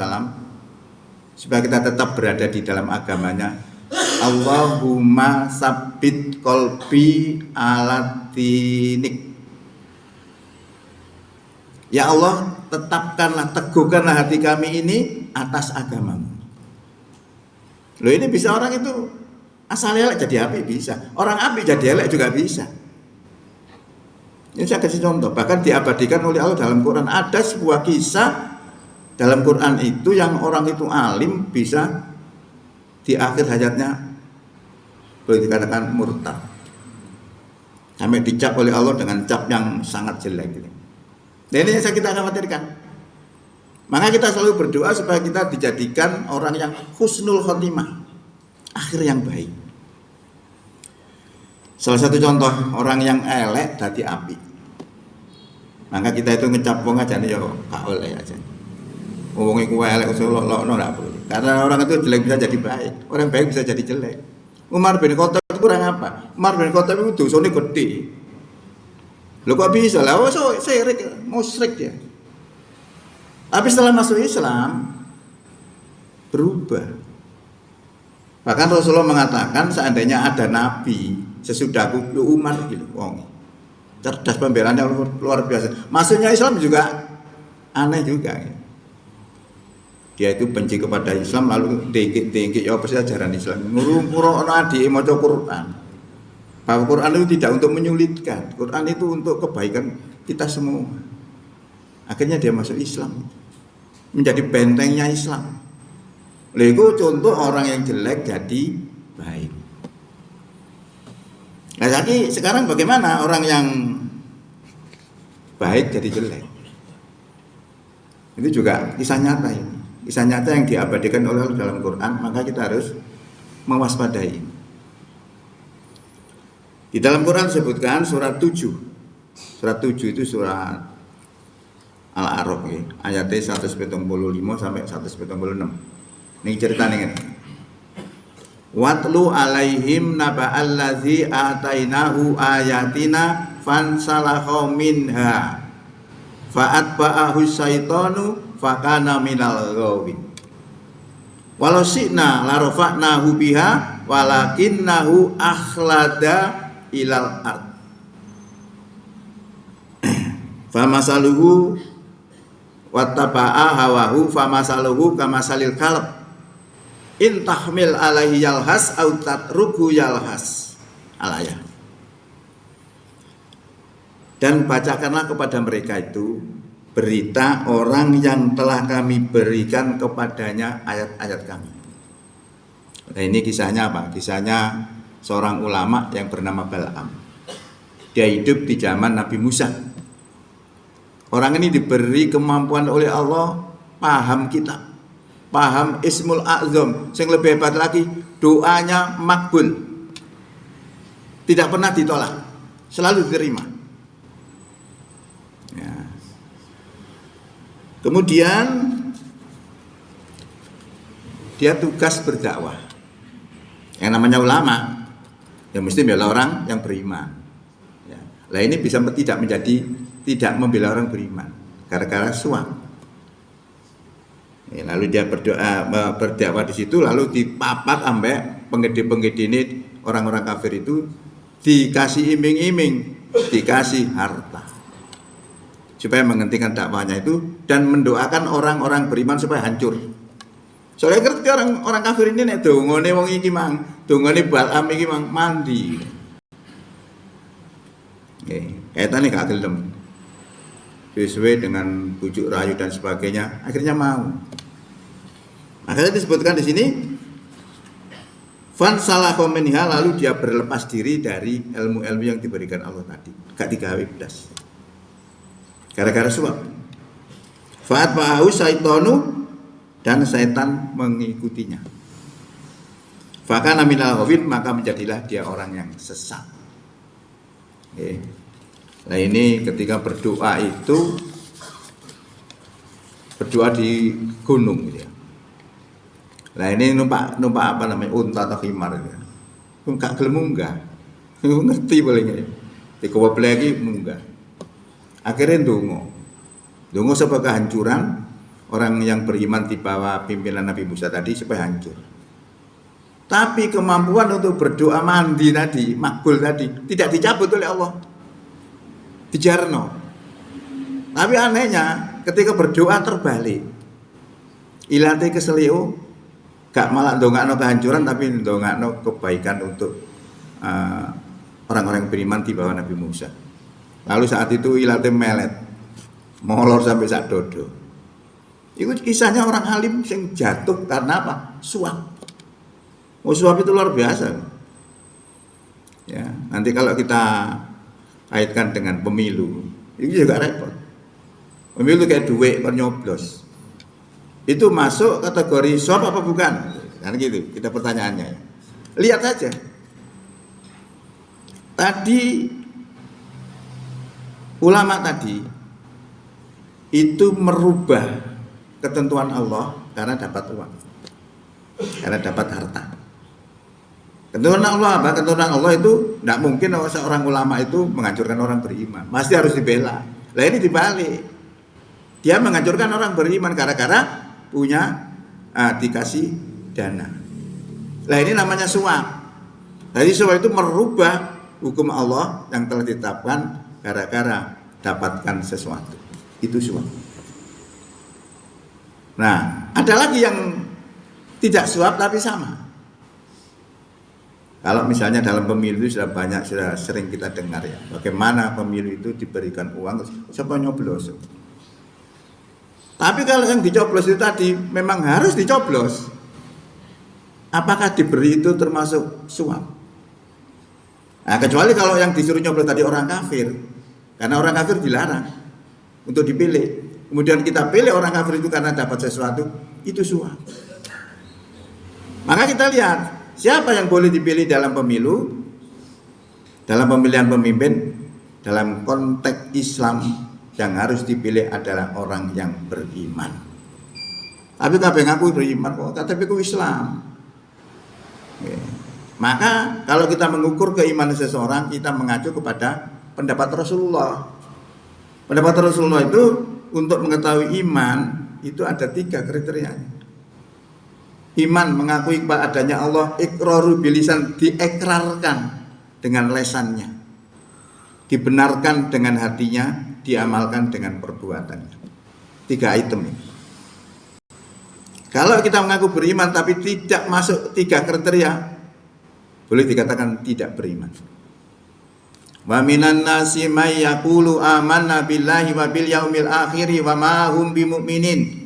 wasallam supaya kita tetap berada di dalam agamanya. Allahumma sabbit qalbi ala dinik. Ya Allah, tetapkanlah, teguhkanlah hati kami ini atas agamamu. Loh, ini bisa orang itu asal elek jadi api bisa, orang api jadi elek juga bisa. Ini saya kasih contoh, bahkan diabadikan oleh Allah dalam Quran. Ada sebuah kisah dalam Quran itu yang orang itu alim bisa di akhir hayatnya boleh dikatakan murtad, sampai dicap oleh Allah dengan cap yang sangat jelek gitu. Nah, ini yang kita khawatirkan. Maka kita selalu berdoa supaya kita dijadikan orang yang husnul khotimah, akhir yang baik. Salah satu contoh orang yang elek dadi api. Maka kita itu ngecap wong aja nih, yo gak oleh aja. Wong iku elek usul-lokno ndak boleh. Karena orang itu jelek bisa jadi baik, orang baik bisa jadi jelek. Umar bin Khattab itu kurang apa? Umar bin Khattab itu dosane gede. Loh kok bisa lah? Oh, syirik, musyrik ya. Tapi setelah masuk Islam berubah. Bahkan Rasulullah mengatakan seandainya ada nabi sesudahku, Umar gitu, wong cerdas, pembelaannya luar biasa. Masuknya Islam juga aneh juga. Ya. Dia itu benci kepada Islam lalu dengki ya apa sih ajaran Islam. Ngurung adike maca Quran. Bahwa Quran itu tidak untuk menyulitkan, Quran itu untuk kebaikan kita semua. Akhirnya dia masuk Islam, menjadi bentengnya Islam. Itu contoh orang yang jelek jadi baik. Nah, jadi sekarang bagaimana orang yang baik jadi jelek? Itu juga kisah nyata ini. Kisah nyata yang diabadikan oleh Allah dalam Quran, maka kita harus mewaspadai. Di dalam Quran disebutkan surat 7. Surat 7 itu surat Al-A'raf ya, ayatnya 175 sampai 176. Ini ceritanya ini. Watlu alaihim naba'allazi atainahu ayatina fansalakha minha fa'atba'ahu syaitanu fakana minal ghawin. Walau syi'na la rafa'nahu biha walakinnahu akhlada ilal ard. Famasaluhu wattaba'a hawahu famasaluhu kamasalil kalb in tahmil alaihi yalhas au tatruku yalhas. Al-ayah. Dan bacakanlah kepada mereka itu berita orang yang telah kami berikan kepadanya ayat-ayat kami. Nah, ini kisahnya apa? Kisahnya seorang ulama yang bernama Bal'am. Dia hidup di zaman Nabi Musa. Orang ini diberi kemampuan oleh Allah paham kitab, paham Ismul A'zam. Yang lebih hebat lagi, doanya makbul, tidak pernah ditolak, selalu diterima ya. Kemudian dia tugas berdakwah. Yang namanya ulama ya mesti membela orang yang beriman ya. Lah ini bisa tidak membela orang beriman gara-gara suap ya, lalu dia berdakwah di situ, lalu dipapak ambek penggede-penggede ini, orang-orang kafir itu dikasih iming-iming, dikasih harta supaya menghentikan dakwahnya itu dan mendoakan orang-orang beriman supaya hancur. Soalnya ngerti orang kafir ini nek dongane wong iki mang, dongane Bal'am iki mang mandi. Nggih, kaitane gak gelem. Sesuai dengan bujuk rayu dan sebagainya, akhirnya mau. Makanya disebutkan di sini fan salakha minha, lalu dia berlepas diri dari ilmu-ilmu yang diberikan Allah tadi. Gak digawe blas. Gara-gara suap. Fa'at ba'ahu syaitanu, dan setan mengikutinya. Fakana minal ghawin, maka menjadilah dia orang yang sesat. Oke. Nah ini ketika berdoa itu berdoa di gunung gitu ya. Nah ini numpak apa namanya, unta atau himar gitu ya. Enggak gelem munggah. Ngerti paling ya. Dikowe lagi munggah. Akhirnya ndonga. Ndonga sebab kehancuran orang yang beriman di bawah pimpinan Nabi Musa tadi supaya hancur. Tapi kemampuan untuk berdoa mandi tadi, makbul tadi, tidak dicabut oleh Allah. Dijarno. Tapi anehnya, ketika berdoa terbalik. Ilate keselio, gak malah ndongakno kehancuran, tapi ndongakno kebaikan untuk orang-orang beriman di bawah Nabi Musa. Lalu saat itu ilate melet, molor sampai sak dodo. Itu kisahnya orang alim yang jatuh karena apa? Suap. Suap itu luar biasa. Ya, nanti kalau kita kaitkan dengan pemilu, itu juga repot. Pemilu kayak duit nyoblos. Itu masuk kategori suap apa bukan? Kan gitu, kita pertanyaannya. Lihat aja. Tadi ulama tadi itu merubah ketentuan Allah karena dapat uang, karena dapat harta. Ketentuan Allah apa? Ketentuan Allah itu tidak mungkin seorang ulama itu menghancurkan orang beriman, pasti harus dibela. Lah ini dibalik, dia menghancurkan orang beriman gara-gara punya dikasih dana. Lah ini namanya suap. Jadi suap itu merubah hukum Allah yang telah ditetapkan gara-gara dapatkan sesuatu. Itu suap. Nah, ada lagi yang tidak suap tapi sama. Kalau misalnya dalam pemilu itu sudah sering kita dengar ya, bagaimana pemilu itu diberikan uang, siapa nyoblos. Tapi kalau yang dicoblos itu tadi memang harus dicoblos. Apakah diberi itu termasuk suap? Nah, kecuali kalau yang disuruh nyoblos tadi orang kafir. Karena orang kafir dilarang untuk dipilih. Kemudian kita pilih orang kafir itu karena dapat sesuatu, itu suap. Maka kita lihat, siapa yang boleh dipilih dalam pemilu? Dalam pemilihan pemimpin, dalam konteks Islam, yang harus dipilih adalah orang yang beriman. Tapi kabeh ngaku beriman kok, tapi ku Islam. Oke. Maka kalau kita mengukur keimanan seseorang, kita mengacu kepada pendapat Rasulullah. Pendapat Rasulullah itu untuk mengetahui iman itu ada 3 kriteria. Iman mengakui kepada adanya Allah, iqraru bilisan, diekrarkan dengan lesannya, dibenarkan dengan hatinya, diamalkan dengan perbuatannya. 3 item ini. Kalau kita mengaku beriman tapi tidak masuk 3 kriteria, boleh dikatakan tidak beriman. Wa minan nasi may yaqulu amanna billahi wa bil yaumil akhir wa ma hum bimumin.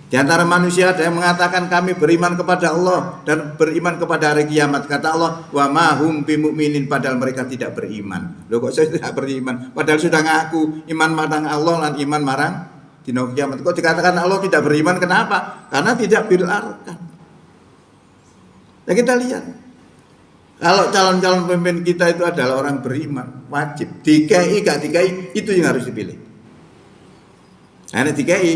Di antara manusia ada yang mengatakan kami beriman kepada Allah dan beriman kepada hari kiamat. Kata Allah, wa ma hum bimumin, padahal mereka tidak beriman. Loh kok saya tidak beriman? Padahal sudah ngaku iman marang Allah dan iman marang dina kiamat. Kok dikatakan Allah tidak beriman? Kenapa? Karena tidak bilarkan. Nah, kita lihat. Kalau calon-calon pemimpin kita itu adalah orang beriman, wajib DKI gak DKI itu yang harus dipilih. Karena DKI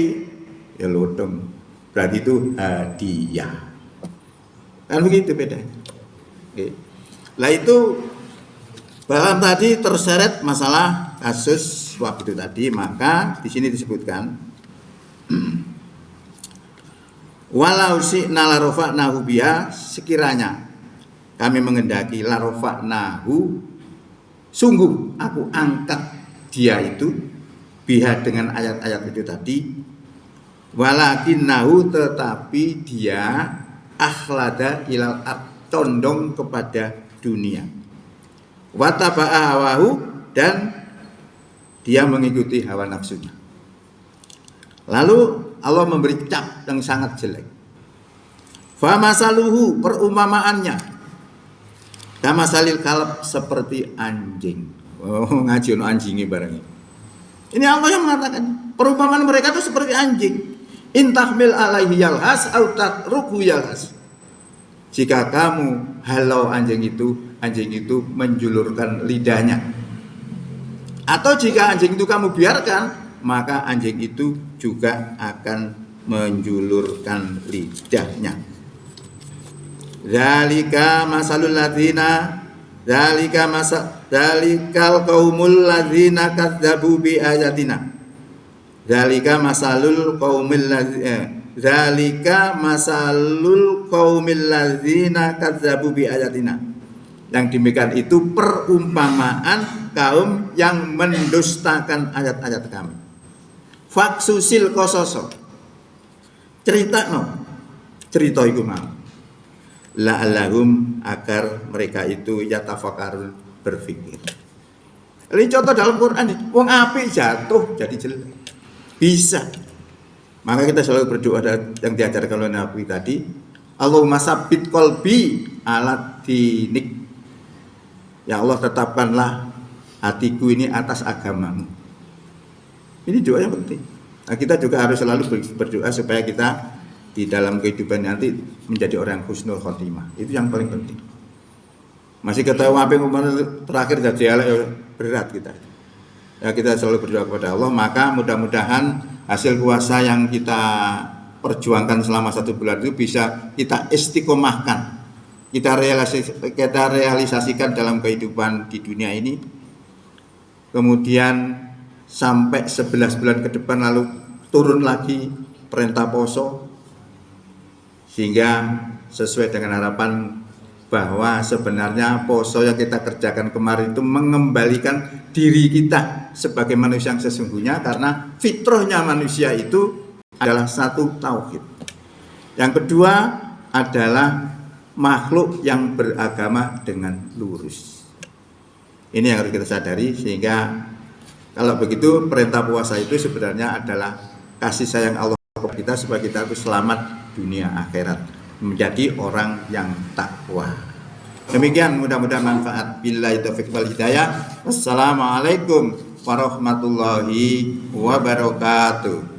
ya lodong, berarti itu hadiah. Kan begitu bedanya. Oke. Lah itu bahkan tadi terseret masalah kasus suap itu tadi, maka di sini disebutkan walau syi'na la rafa'nahu biha, sekiranya kami mengendaki la rafa'nahu, sungguh aku angkat dia itu biha dengan ayat-ayat itu tadi, walakinnahu, tetapi dia akhlada ilal ard, condong kepada dunia, wataba'a hawahu, dan dia mengikuti hawa nafsunya. Lalu Allah memberi cap yang sangat jelek. Famasaluhu, perumpamaannya, kamasalil kalb, seperti anjing. Oh, ngaji ono anjinge bareng. Ini Allah yang mengatakan, perumpamaan mereka itu seperti anjing. Intahmil alaihi yalhas au tatruku yalhas. Jika kamu halau anjing itu menjulurkan lidahnya. Atau jika anjing itu kamu biarkan, maka anjing itu juga akan menjulurkan lidahnya. Zalika masalul ladzina, zalikal qaumul ladzina kadzdzabu bi ayatina Zalika masalul qaumil ladzina kadzabu bi ayatina. Yang demikian itu perumpamaan kaum yang mendustakan ayat-ayat kami. Faksusil kososo. Cerita iku mau. La'allahum agar mereka itu yatafakarun berpikir. Ini contoh dalam Quran, wong apik jatuh jadi jelek. Bisa. Maka kita selalu berdoa yang diajarkan oleh Nabi tadi, Allahumma sabbit qalbi ala dinik. Ya Allah, tetapkanlah hatiku ini atas agamamu. Ini doa yang penting. Nah, kita juga harus selalu berdoa supaya kita di dalam kehidupan nanti menjadi orang husnul khotimah. Itu yang paling penting. Masih ketahui apa yang terakhir jadi berat kita. Ya, kita selalu berdoa kepada Allah, maka mudah-mudahan hasil puasa yang kita perjuangkan selama 1 bulan itu bisa kita istiqomahkan, kita realisasikan dalam kehidupan di dunia ini. Kemudian sampai 11 bulan ke depan lalu turun lagi perintah poso, sehingga sesuai dengan harapan bahwa sebenarnya poso yang kita kerjakan kemarin itu mengembalikan diri kita sebagai manusia yang sesungguhnya, karena fitrahnya manusia itu adalah satu, tauhid. Yang kedua adalah makhluk yang beragama dengan lurus. Ini yang harus kita sadari, sehingga kalau begitu perintah puasa itu sebenarnya adalah kasih sayang Allah kepada kita supaya kita harus selamat dunia akhirat, menjadi orang yang takwa. Demikian, mudah-mudahan manfaat. Billahi taufiq wal hidayah. Wassalamualaikum warahmatullahi wabarakatuh.